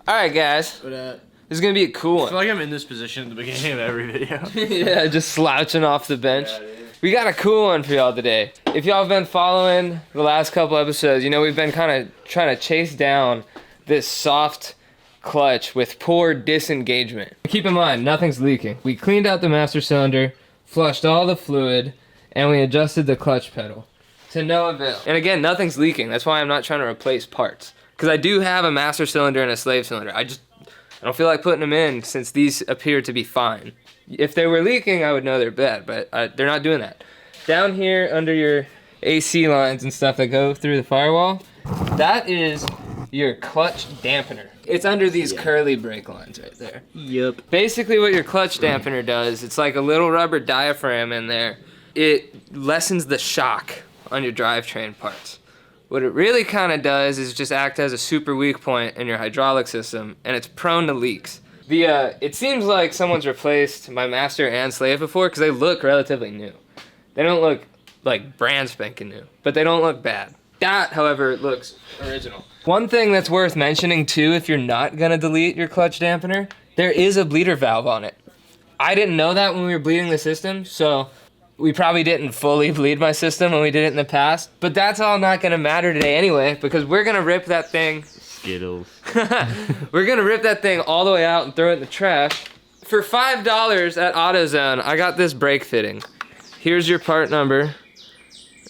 Alright guys, But this is gonna be a cool I one. feel like I'm in this position at the beginning of every video. Yeah, just slouching off the bench. Yeah, dude. We got a cool one for y'all today. If y'all have been following the last couple episodes, you know we've been kind of trying to chase down this soft clutch with poor disengagement. Keep in mind, nothing's leaking. We cleaned out the master cylinder, flushed all the fluid, and we adjusted the clutch pedal to no avail. And again, nothing's leaking. That's why I'm not trying to replace parts. Because I do have a master cylinder and a slave cylinder. I don't feel like putting them in since these appear to be fine. If they were leaking, I would know they're bad, but they're not doing that. Down here under your AC lines and stuff that go through the firewall, that is your clutch dampener. It's under these curly brake lines right there. Yep. Basically what your clutch dampener does, it's like a little rubber diaphragm in there. It lessens the shock on your drivetrain parts. What it really kind of does is just act as a super weak point in your hydraulic system, and it's prone to leaks. It seems like someone's replaced my master and slave before because they look relatively new. They don't look like brand spanking new, but they don't look bad. That, however, looks original. One thing that's worth mentioning too, if you're not gonna delete your clutch dampener, there is a bleeder valve on it. I didn't know that when we were bleeding the system, so we probably didn't fully bleed my system when we did it in the past, but that's all not gonna matter today anyway, because we're gonna rip that thing. Skittles. We're gonna rip that thing all the way out and throw it in the trash. For $5 at AutoZone, I got this brake fitting. Here's your part number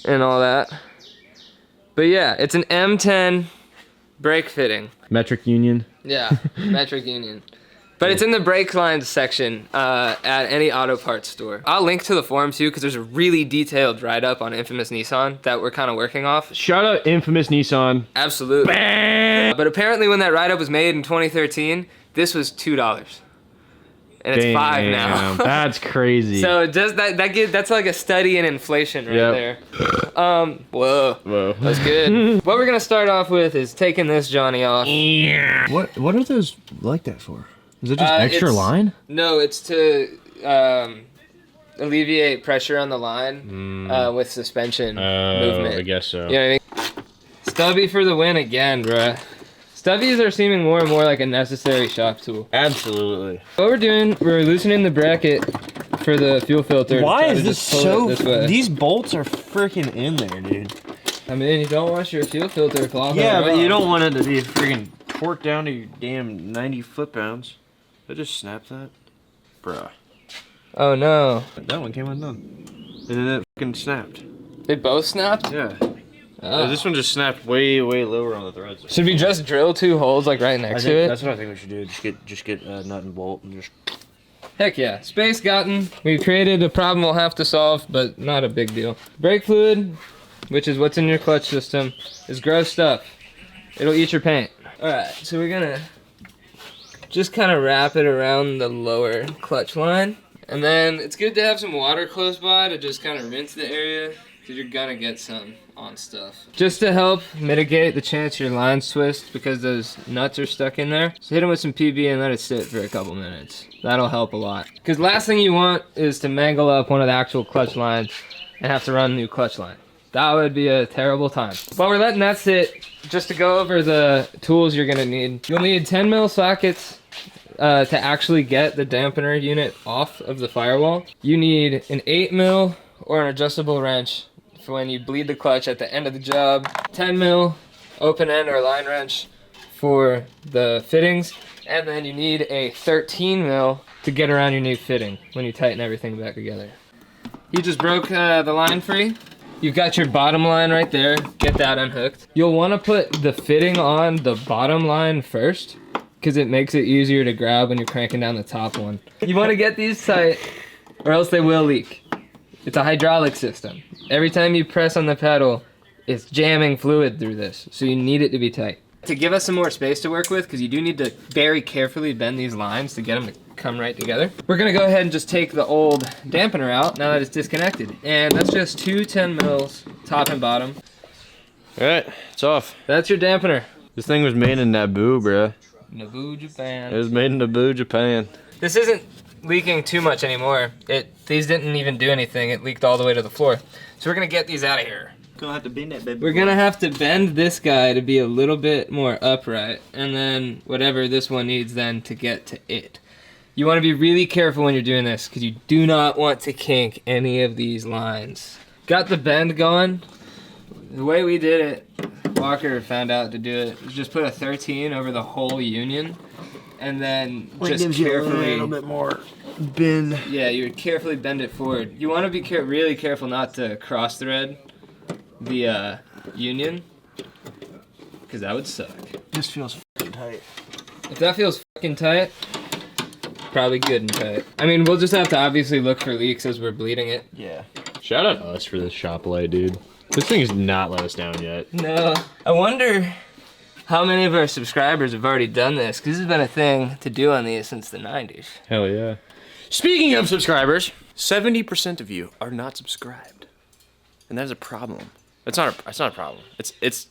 and all that. But yeah, it's an M10 brake fitting. Metric Union. Yeah, metric union. But it's in the brake lines section at any auto parts store. I'll link to the forum too, because there's a really detailed write-up on Infamous Nissan that we're kind of working off. Shout out Infamous Nissan. Absolutely. But apparently when that write-up was made in 2013, this was $2. And it's $5 now. That's crazy. So just that's like a study in inflation right there. Whoa. That's good. What we're gonna start off with is taking this Johnny off. What are those like that for? Is it just extra line? No, it's to alleviate pressure on the line with suspension movement. I guess so. You know what I mean? Stubby for the win again, bruh. Stubbies are seeming more and more like a necessary shop tool. Absolutely. What we're doing, we're loosening the bracket for the fuel filter. Why is this so... This These bolts are freaking in there, dude. I mean, you don't want your fuel filter flopping Yeah, around. but you don't want it to be freaking torqued down to your damn 90 foot-pounds. I just snapped that. Bruh. Oh no. That one came undone. And then it fucking snapped. They both snapped? Yeah. Oh. This one just snapped way lower on the threads. Should we just drill 2 holes like right next to it? That's what I think we should do. Just get nut and bolt and just... Heck yeah. Space gotten. We've created a problem we'll have to solve, but not a big deal. Brake fluid, which is what's in your clutch system, is gross stuff. It'll eat your paint. Alright, so we're gonna just kind of wrap it around the lower clutch line. And then it's good to have some water close by to just kind of rinse the area, because you're gonna get some on stuff. Just to help mitigate the chance your lines twist because those nuts are stuck in there, so hit them with some PB and let it sit for a couple minutes. That'll help a lot. Because last thing you want is to mangle up one of the actual clutch lines and have to run a new clutch line. That would be a terrible time. While we're letting that sit, just to go over the tools you're gonna need. You'll need 10 mil sockets to actually get the dampener unit off of the firewall. You need an 8 mil or an adjustable wrench for when you bleed the clutch at the end of the job. 10 mil open end or line wrench for the fittings. And then you need a 13 mil to get around your new fitting when you tighten everything back together. You just broke the line free. You've got your bottom line right there. Get that unhooked. You'll want to put the fitting on the bottom line first, because it makes it easier to grab when you're cranking down the top one. You want to get these tight or else they will leak. It's a hydraulic system. Every time you press on the pedal, it's jamming fluid through this, so you need it to be tight. To give us some more space to work with, because you do need to very carefully bend these lines to get them to come right together, we're gonna go ahead and just take the old dampener out now that it's disconnected. And that's just 2 10 mils, top and bottom. Alright, it's off. That's your dampener. This thing was made in Naboo, bruh. Naboo, Japan. It was made in Naboo, Japan. This isn't leaking too much anymore. These didn't even do anything. It leaked all the way to the floor. So we're gonna get these out of here. Gonna have to bend that baby. We're gonna have to bend this guy to be a little bit more upright, and then whatever this one needs then to get to it. You want to be really careful when you're doing this because you do not want to kink any of these lines. Got the bend going. The way we did it, Walker found out to do it, was just put a 13 over the whole union, and then just gives you carefully a little bit more bend. Yeah, you would carefully bend it forward. You want to be really careful not to cross thread the union, because that would suck. This feels fucking tight. If that feels fucking tight, probably good and tight. I mean, we'll just have to obviously look for leaks as we're bleeding it. Yeah. Shout out us for this shop light, dude. This thing has not let us down yet. No. I wonder how many of our subscribers have already done this, because this has been a thing to do on these since the 90s. Hell yeah. Speaking of subscribers, 70% of you are not subscribed, and that is a problem. It's not a problem. It's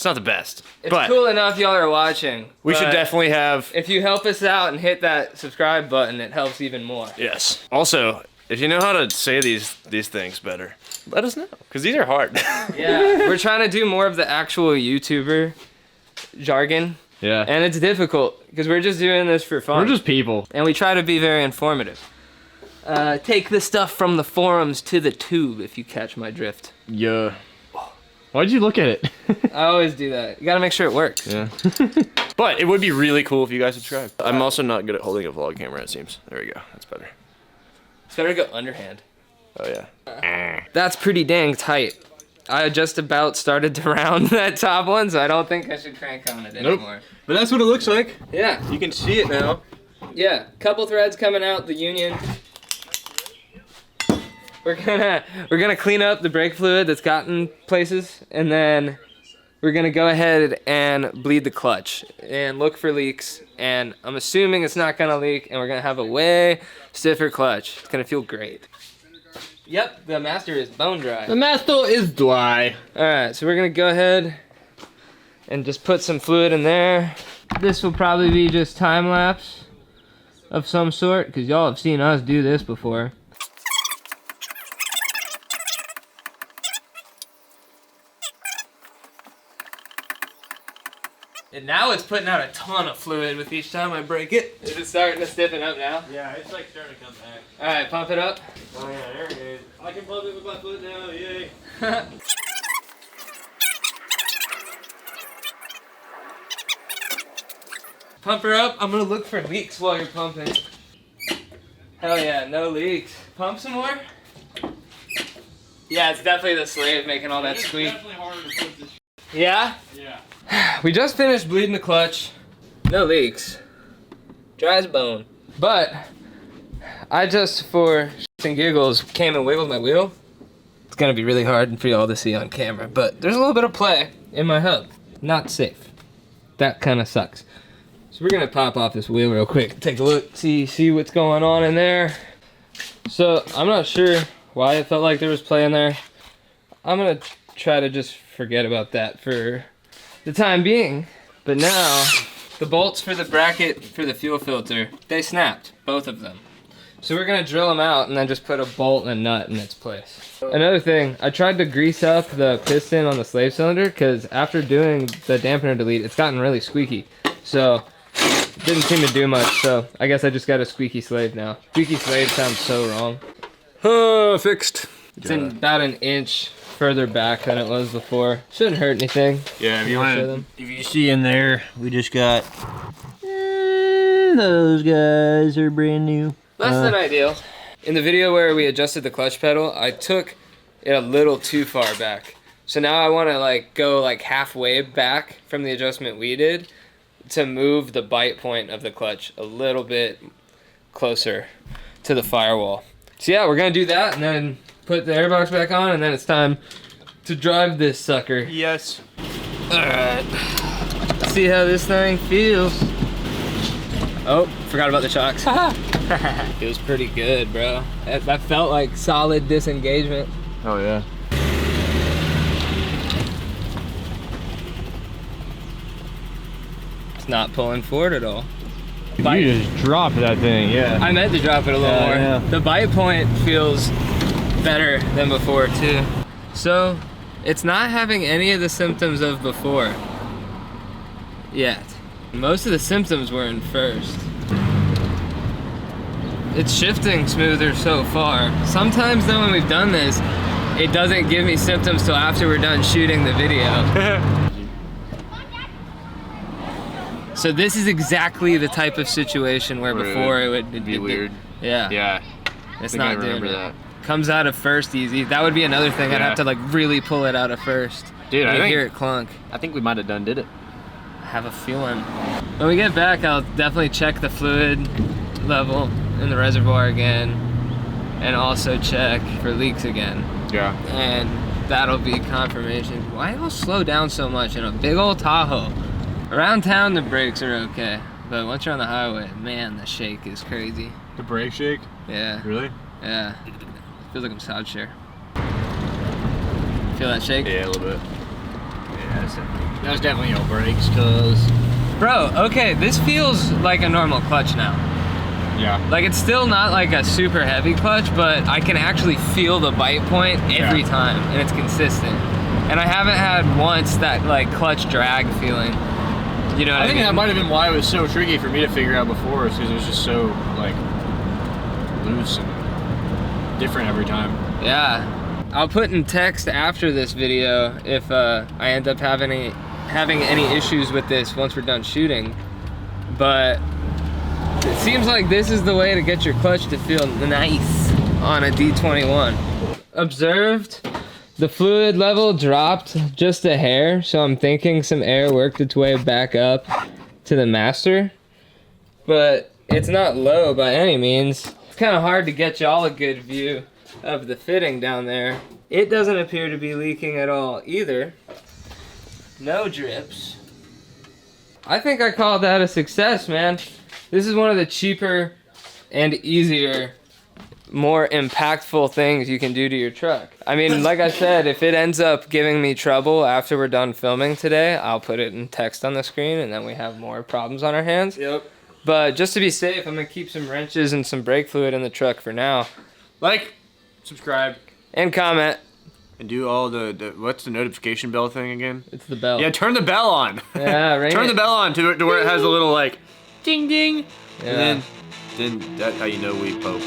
not the best. It's but cool enough y'all are watching. we should definitely have. If you help us out and hit that subscribe button, it helps even more. Yes. Also, if you know how to say these things better, let us know, because these are hard. Yeah, we're trying to do more of the actual YouTuber jargon. Yeah. And it's difficult, because we're just doing this for fun. We're just people. And we try to be very informative. Take the stuff from the forums to the tube, if you catch my drift. Yeah. Why'd you look at it? I always do that. You gotta make sure it works. Yeah. But it would be really cool if you guys subscribed. I'm also not good at holding a vlog camera, it seems. There we go. That's better. It's better to go underhand. Oh, yeah. That's pretty dang tight. I just about started to round that top one, so I don't think I should crank on it anymore. But that's what it looks like. Yeah. You can see it now. Yeah, couple threads coming out the union. We're gonna clean up the brake fluid that's gotten places, and then we're gonna go ahead and bleed the clutch and look for leaks. And I'm assuming it's not gonna leak, and we're gonna have a way stiffer clutch. It's gonna feel great. Yep, the master is bone dry. The master is dry. All right, so we're gonna go ahead and just put some fluid in there. This will probably be just time lapse of some sort, because y'all have seen us do this before. And now it's putting out a ton of fluid with each time I break it. Is it starting to stiffen up now? Yeah, it's like starting to come back. All right, pump it up. Oh, yeah, there it is. I can pump it with my foot now, yay. Pump her up. I'm gonna look for leaks while you're pumping. Hell yeah, no leaks. Pump some more. Yeah, it's definitely the slave making all that squeak. It's definitely harder to put this. Yeah? Yeah. We just finished bleeding the clutch. No leaks. Dry as a bone. But I just, for shits and giggles, came and wiggled my wheel. It's gonna be really hard for y'all to see on camera, but there's a little bit of play in my hub. Not safe. That kind of sucks. So we're gonna pop off this wheel real quick. Take a look, see what's going on in there. So I'm not sure why it felt like there was play in there. I'm gonna try to just forget about that for the time being. But now, the bolts for the bracket for the fuel filter, they snapped, both of them. So we're gonna drill them out and then just put a bolt and a nut in its place. Another thing, I tried to grease up the piston on the slave cylinder because after doing the dampener delete, it's gotten really squeaky. So, didn't seem to do much, so I guess I just got a squeaky slave now. Squeaky slave sounds so wrong. Fixed. It's in about an inch further back than it was before. Shouldn't hurt anything. Yeah, if you Show want them. if you see in there, we just got those guys are brand new. Less than ideal. In the video where we adjusted the clutch pedal, I took it a little too far back. So now I want to like go like halfway back from the adjustment we did to move the bite point of the clutch a little bit closer to the firewall. So yeah, we're gonna do that and then put the airbox back on, and then it's time to drive this sucker. Yes. Alright. See how this thing feels. Oh, forgot about the chocks. Feels pretty good, bro. That felt like solid disengagement. Oh yeah. It's not pulling forward at all. You just dropped that thing, yeah. I meant to drop it a little more. Yeah. The bite point feels better than before too. So, It's not having any of the symptoms of before yet. Most of the symptoms were in first. It's shifting smoother so far. Sometimes though when we've done this, it doesn't give me symptoms till after we're done shooting the video. So this is exactly the type of situation where before it would be weird. Yeah. Yeah. It's not doing it. Comes out of first easy. That would be another thing. I'd have to like really pull it out of first. Dude, I hear it clunk. I think we might have did it. I have a feeling. When we get back, I'll definitely check the fluid level in the reservoir again, and also check for leaks again. Yeah. And that'll be confirmation. Why y'all slow down so much in a big old Tahoe? Around town, the brakes are okay, but once you're on the highway, man, the shake is crazy. The brake shake? Yeah. Really? Yeah. Feels like I'm side share. Feel that shake? Yeah, a little bit. Yeah, that was definitely no brakes, cause. Bro, okay, this feels like a normal clutch now. Yeah. Like it's still not like a super heavy clutch, but I can actually feel the bite point every time, and it's consistent. And I haven't had once that like clutch drag feeling. You know what I mean? think that might have been why it was so tricky for me to figure out before, is because it was just so like loose and different every time. Yeah. I'll put in text after this video if I end up having any issues with this once we're done shooting. But it seems like this is the way to get your clutch to feel nice on a D21. Observed the fluid level dropped just a hair, so I'm thinking some air worked its way back up to the master. But it's not low by any means. It's kind of hard to get y'all a good view of the fitting down there. It doesn't appear to be leaking at all either. No drips. I think I called that a success, man. This is one of the cheaper and easier, more impactful things you can do to your truck. I mean, like I said, if it ends up giving me trouble after we're done filming today, I'll put it in text on the screen and then we have more problems on our hands. Yep. But just to be safe, I'm gonna keep some wrenches and some brake fluid in the truck for now. Like, subscribe, and comment. and do all the what's the notification bell thing again? It's the bell. Yeah, turn the bell on. Yeah, ring Turn it. the bell on to where it has a little like ding ding, Yeah. and then that's how you know we poke.